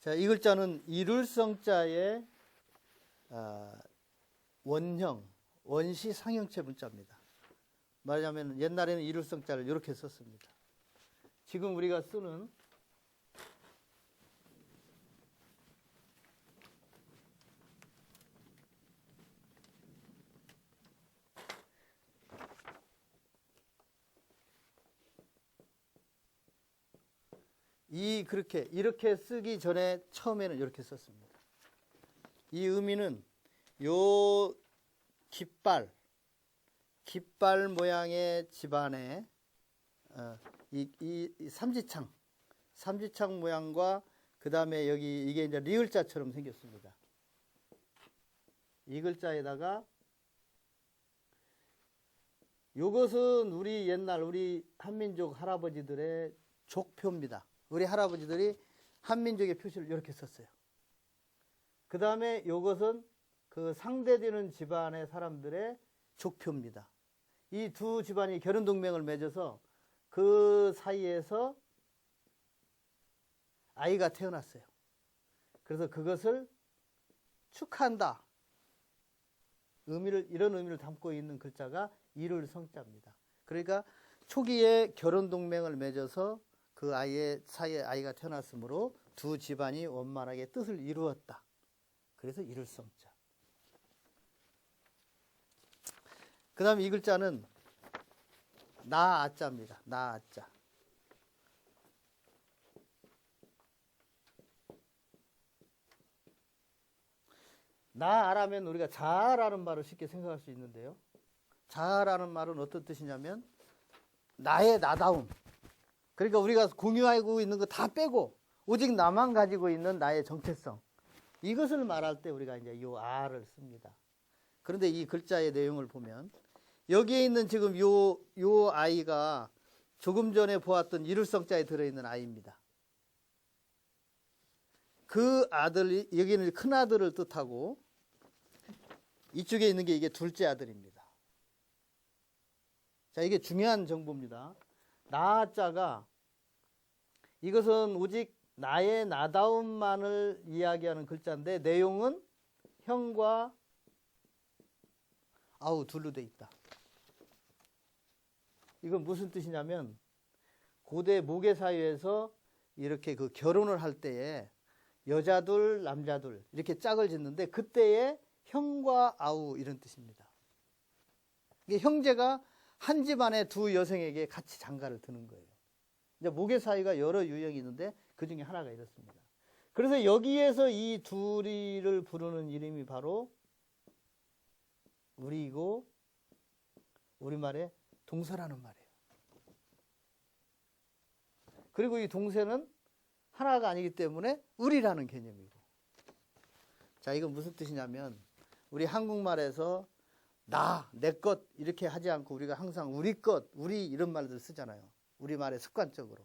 자, 이 글자는 이룰성자의 원형, 원시 상형체 문자입니다. 말하자면 옛날에는 이룰성자를 이렇게 썼습니다. 지금 우리가 쓰는 이렇게 쓰기 전에 처음에는 이렇게 썼습니다. 이 의미는 요 깃발 모양의 집안에 이 삼지창 모양과 그 다음에 여기 이게 이제 리을자처럼 생겼습니다. 이 글자에다가 요것은 우리 옛날 우리 한민족 할아버지들의 족표입니다. 우리 할아버지들이 한민족의 표시를 이렇게 썼어요. 그 다음에 요것은 그 상대되는 집안의 사람들의 족표입니다. 이 두 집안이 결혼동맹을 맺어서 그 사이에서 아이가 태어났어요. 그래서 그것을 축하한다. 이런 의미를 담고 있는 글자가 이룰성자입니다. 그러니까 초기에 결혼동맹을 맺어서 그 아이의 사이에 아이가 태어났으므로 두 집안이 원만하게 뜻을 이루었다. 그래서 이룰성자. 그 다음에 이 글자는 나아자입니다. 나아자. 나아라면 우리가 자아라는 말을 쉽게 생각할 수 있는데요. 자아라는 말은 어떤 뜻이냐면 나의 나다움. 그러니까 우리가 공유하고 있는 거 다 빼고 오직 나만 가지고 있는 나의 정체성. 이것을 말할 때 우리가 이제 요 아를 씁니다. 그런데 이 글자의 내용을 보면 여기에 있는 지금 요 아이가 조금 전에 보았던 이룰성자에 들어있는 아이입니다. 그 아들이 여기는 큰 아들을 뜻하고 이쪽에 있는 게 이게 둘째 아들입니다. 자, 이게 중요한 정보입니다. 나자가 이것은 오직 나의 나다움만을 이야기하는 글자인데 내용은 형과 아우 둘로 돼 있다. 이건 무슨 뜻이냐면 고대 모계 사회에서 이렇게 그 결혼을 할 때에 여자둘 남자둘 이렇게 짝을 짓는데 그때의 형과 아우 이런 뜻입니다. 이게 형제가 한 집안의 두 여성에게 같이 장가를 드는 거예요. 이제 모계 사회가 여러 유형이 있는데 그 중에 하나가 이렇습니다. 그래서 여기에서 이 둘이를 부르는 이름이 바로 우리이고 우리말에 동서라는 말이에요. 그리고 이 동서는 하나가 아니기 때문에 우리라는 개념이고. 자, 이건 무슨 뜻이냐면 우리 한국말에서 나, 내 것 이렇게 하지 않고 우리가 항상 우리 것, 우리 이런 말들 쓰잖아요. 우리말에 습관적으로.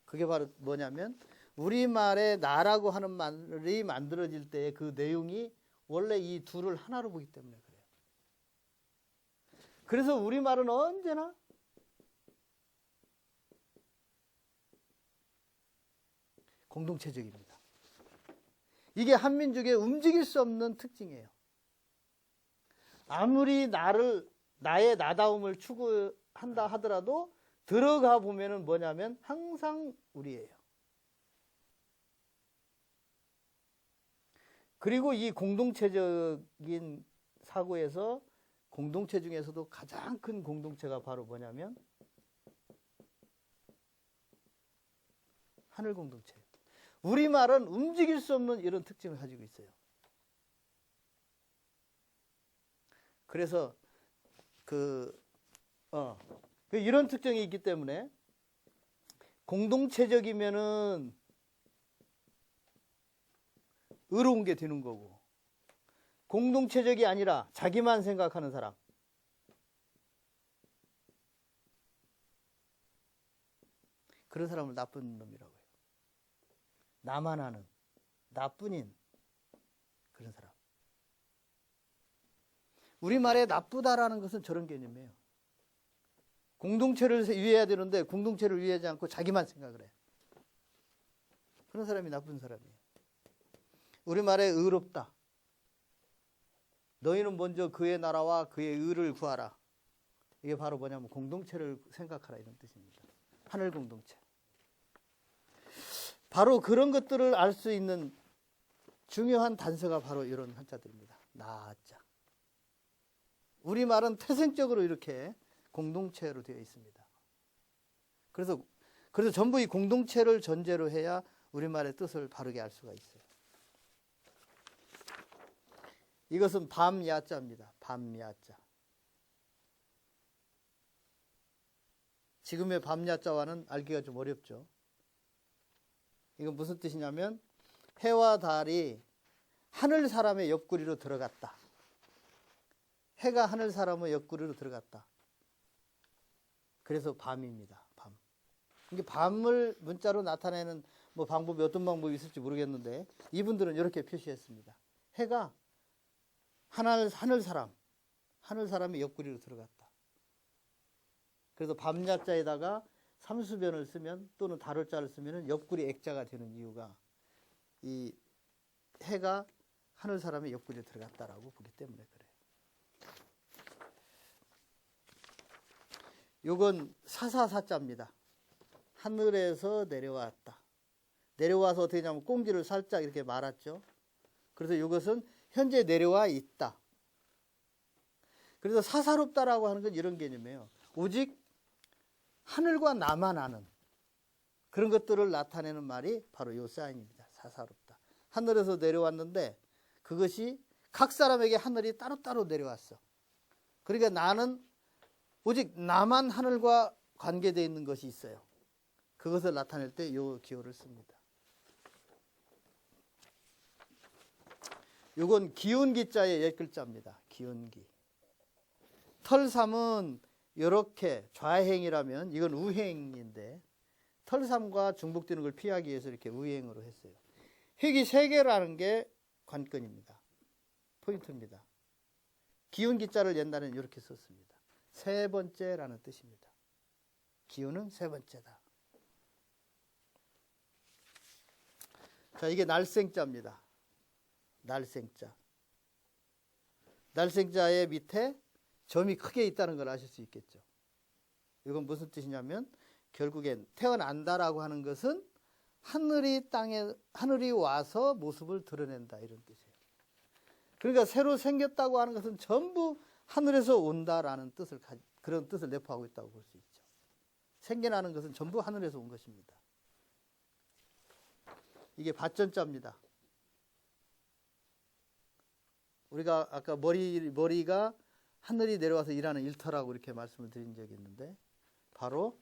그게 바로 뭐냐면 우리말에 나라고 하는 말이 만들어질 때의 그 내용이 원래 이 둘을 하나로 보기 때문에 그래요. 그래서 우리말은 언제나 공동체적입니다. 이게 한민족의 움직일 수 없는 특징이에요. 아무리 나의 나다움을 추구한다 하더라도 들어가 보면은 뭐냐면 항상 우리예요. 그리고 이 공동체적인 사고에서 공동체 중에서도 가장 큰 공동체가 바로 뭐냐면 하늘 공동체. 우리말은 움직일 수 없는 이런 특징을 가지고 있어요. 그래서 이런 특징이 있기 때문에 공동체적이면은 의로운 게 되는 거고 공동체적이 아니라 자기만 생각하는 사람 그런 사람을 나쁜 놈이라고 해요. 나만 아는 나뿐인 그런 사람. 우리말에 나쁘다라는 것은 저런 개념이에요. 공동체를 위해야 되는데 공동체를 위하지 않고 자기만 생각을 해. 그런 사람이 나쁜 사람이에요. 우리말에 의롭다. 너희는 먼저 그의 나라와 그의 의를 구하라. 이게 바로 뭐냐면 공동체를 생각하라 이런 뜻입니다. 하늘 공동체. 바로 그런 것들을 알 수 있는 중요한 단서가 바로 이런 한자들입니다. 나자. 우리말은 태생적으로 이렇게 공동체로 되어 있습니다. 그래서 전부 이 공동체를 전제로 해야 우리말의 뜻을 바르게 알 수가 있어요. 이것은 밤야자입니다. 밤야자. 지금의 밤야자와는 알기가 좀 어렵죠. 이건 무슨 뜻이냐면 해와 달이 하늘 사람의 옆구리로 들어갔다. 해가 하늘 사람의 옆구리로 들어갔다. 그래서 밤입니다. 밤. 이게 밤을 문자로 나타내는 뭐 방법이 어떤 방법이 있을지 모르겠는데 이분들은 이렇게 표시했습니다. 해가 하늘 사람의 옆구리로 들어갔다. 그래서 밤야자에다가 삼수변을 쓰면 또는 다룰자를 쓰면 옆구리 액자가 되는 이유가 이 해가 하늘 사람의 옆구리에 들어갔다라고 보기 때문에 그래요. 요건 사사사자입니다. 하늘에서 내려왔다. 내려와서 어떻게 하냐면 꽁지를 살짝 이렇게 말았죠. 그래서 이것은 현재 내려와 있다. 그래서 사사롭다라고 하는 건 이런 개념이에요. 오직 하늘과 나만 아는 그런 것들을 나타내는 말이 바로 이 사인입니다. 사사롭다. 하늘에서 내려왔는데 그것이 각 사람에게 하늘이 따로따로 내려왔어. 그러니까 나는 오직 나만 하늘과 관계되어 있는 것이 있어요. 그것을 나타낼 때 이 기호를 씁니다. 이건 기운기자의 옛글자입니다. 기운기. 털삼은 이렇게 좌행이라면 이건 우행인데 털삼과 중복되는 걸 피하기 위해서 이렇게 우행으로 했어요. 획이 3개라는 게 관건입니다. 포인트입니다. 기운기자를 옛날에는 이렇게 썼습니다. 세 번째라는 뜻입니다. 기운은 세 번째다. 자, 이게 날생자입니다. 날생자. 날생자의 밑에 점이 크게 있다는 걸 아실 수 있겠죠. 이건 무슨 뜻이냐면 결국엔 태어난다라고 하는 것은 하늘이 와서 모습을 드러낸다 이런 뜻이에요. 그러니까 새로 생겼다고 하는 것은 전부 하늘에서 온다라는 뜻을 그런 뜻을 내포하고 있다고 볼 수 있죠. 생겨나는 것은 전부 하늘에서 온 것입니다. 이게 밭전자입니다. 우리가 아까 머리가 하늘이 내려와서 일하는 일터라고 이렇게 말씀을 드린 적이 있는데 바로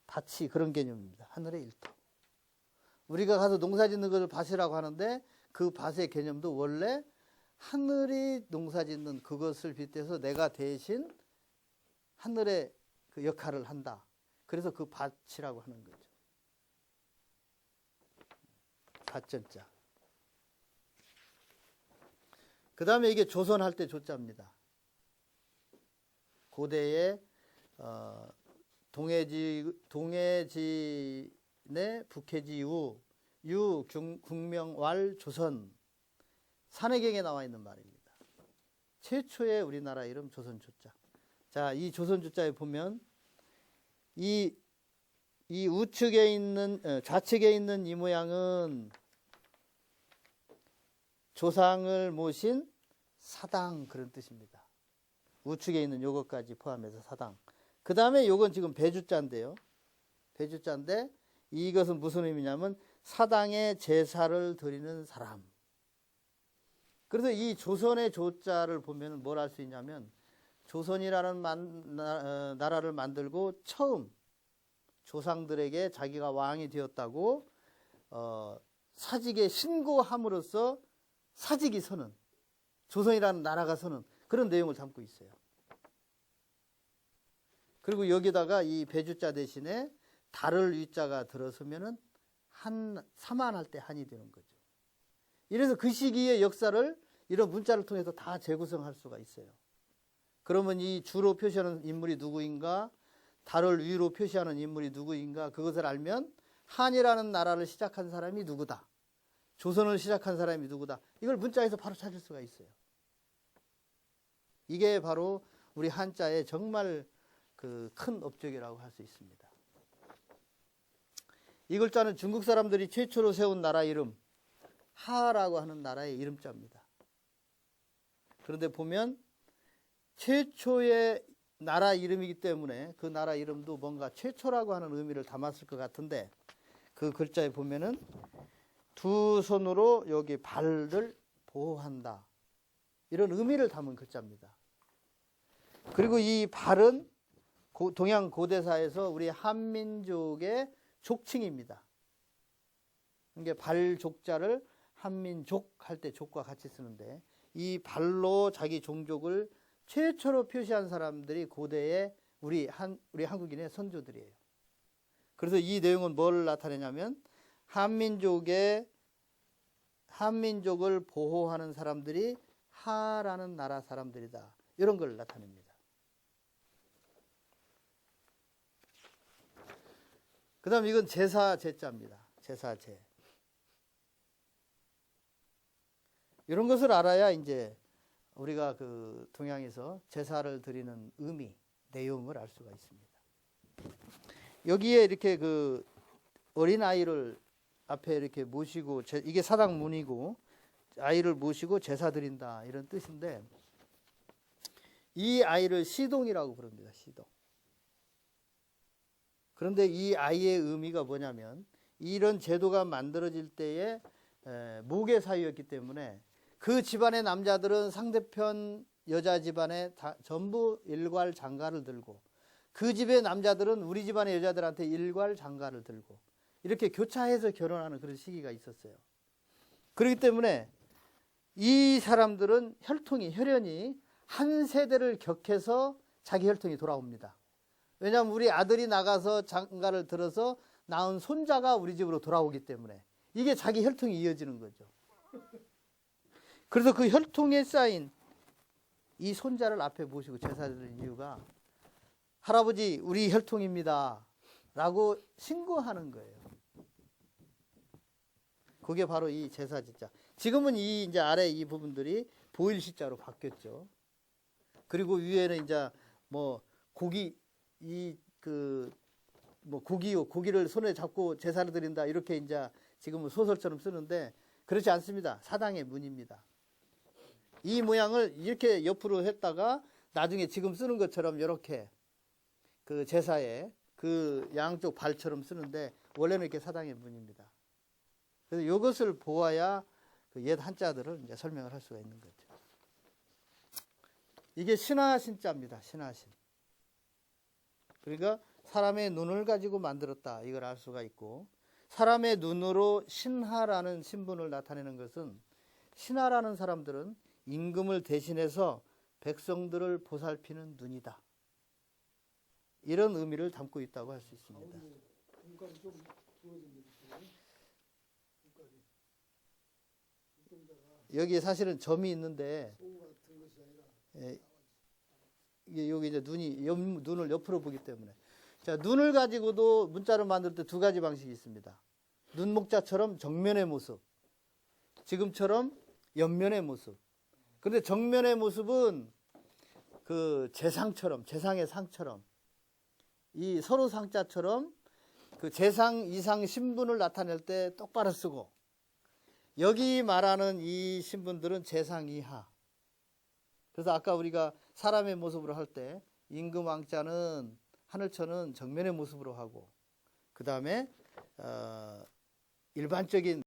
밭이 그런 개념입니다. 하늘의 일터. 우리가 가서 농사 짓는 것을 밭이라고 하는데 그 밭의 개념도 원래 하늘이 농사 짓는 그것을 빗대서 내가 대신 하늘의 그 역할을 한다. 그래서 그 밭이라고 하는 거죠. 밭전자. 그 다음에 이게 조선할 때 조자입니다. 고대에 동해진의 북해지우 국명왈 조선 산해경에 나와 있는 말입니다. 최초의 우리나라 이름 조선조자. 자, 이 조선조자에 보면 이 우측에 있는 좌측에 있는 이 모양은 조상을 모신 사당 그런 뜻입니다. 우측에 있는 요것까지 포함해서 사당. 그 다음에 요건 지금 배주자인데요. 배주자인데 이것은 무슨 의미냐면 사당에 제사를 드리는 사람. 그래서 이 조선의 조자를 보면 뭘 알 수 있냐면 조선이라는 나라를 만들고 처음 조상들에게 자기가 왕이 되었다고 사직에 신고함으로써 사직이 서는 조선이라는 나라가 서는 그런 내용을 담고 있어요. 그리고 여기다가 이 배주자 대신에 달을 위자가 들어서면은 사만할 때 한이 되는 거죠. 이래서 그 시기의 역사를 이런 문자를 통해서 다 재구성할 수가 있어요. 그러면 이 주로 표시하는 인물이 누구인가, 달을 위로 표시하는 인물이 누구인가, 그것을 알면 한이라는 나라를 시작한 사람이 누구다. 조선을 시작한 사람이 누구다. 이걸 문자에서 바로 찾을 수가 있어요. 이게 바로 우리 한자의 정말 그 큰 업적이라고 할 수 있습니다. 이 글자는 중국 사람들이 최초로 세운 나라 이름, 하라고 하는 나라의 이름자입니다. 그런데 보면 최초의 나라 이름이기 때문에 그 나라 이름도 뭔가 최초라고 하는 의미를 담았을 것 같은데, 그 글자에 보면은 두 손으로 여기 발을 보호한다, 이런 의미를 담은 글자입니다. 그리고 이 발은 동양 고대사에서 우리 한민족의 족칭입니다. 이게 발족자를 한민족 할 때 족과 같이 쓰는데, 이 발로 자기 종족을 최초로 표시한 사람들이 고대의 우리 한국인의 선조들이에요. 그래서 이 내용은 뭘 나타내냐면 한민족을 보호하는 사람들이 하라는 나라 사람들이다, 이런 걸 나타냅니다. 그 다음 이건 제사제자입니다. 제사제. 이런 것을 알아야 이제 우리가 그 동양에서 제사를 드리는 의미, 내용을 알 수가 있습니다. 여기에 이렇게 그 어린아이를 앞에 이렇게 모시고, 이게 사당문이고 아이를 모시고 제사 드린다, 이런 뜻인데, 이 아이를 시동이라고 부릅니다. 시동. 그런데 이 아이의 의미가 뭐냐면, 이런 제도가 만들어질 때에 무계 사유였기 때문에 그 집안의 남자들은 상대편 여자 집안에 전부 일괄 장가를 들고, 그 집의 남자들은 우리 집안의 여자들한테 일괄 장가를 들고, 이렇게 교차해서 결혼하는 그런 시기가 있었어요. 그렇기 때문에 이 사람들은 혈연이 한 세대를 격해서 자기 혈통이 돌아옵니다. 왜냐하면 우리 아들이 나가서 장가를 들어서 낳은 손자가 우리 집으로 돌아오기 때문에 이게 자기 혈통이 이어지는 거죠. 그래서 그 혈통에 쌓인 이 손자를 앞에 모시고 제사 드리는 이유가, 할아버지 우리 혈통입니다 라고 신고하는 거예요. 그게 바로 이 제사지자. 지금은 이 이제 아래 이 부분들이 보일시자로 바뀌었죠. 그리고 위에는 이제 뭐 고기를 손에 잡고 제사를 드린다, 이렇게 이제 지금은 소설처럼 쓰는데, 그렇지 않습니다. 사당의 문입니다. 이 모양을 이렇게 옆으로 했다가 나중에 지금 쓰는 것처럼 이렇게 그 제사에 그 양쪽 발처럼 쓰는데, 원래는 이렇게 사당의 문입니다. 그래서 이것을 보아야 그 옛 한자들을 이제 설명을 할 수가 있는 거죠. 이게 신하신자입니다. 신하신. 그러니까 사람의 눈을 가지고 만들었다, 이걸 알 수가 있고, 사람의 눈으로 신하라는 신분을 나타내는 것은, 신하라는 사람들은 임금을 대신해서 백성들을 보살피는 눈이다, 이런 의미를 담고 있다고 할 수 있습니다. 여기 사실은 점이 있는데, 여기 이제 눈을 옆으로 보기 때문에. 자, 눈을 가지고도 문자를 만들 때 두 가지 방식이 있습니다. 눈목자처럼 정면의 모습, 지금처럼 옆면의 모습. 그런데 정면의 모습은 그 재상의 상처럼, 이 서로 상자처럼 그 재상 이상 신분을 나타낼 때 똑바로 쓰고, 여기 말하는 이 신분들은 재상 이하. 그래서 아까 우리가 사람의 모습으로 할 때 임금 왕자는, 하늘처는 정면의 모습으로 하고, 그 다음에 일반적인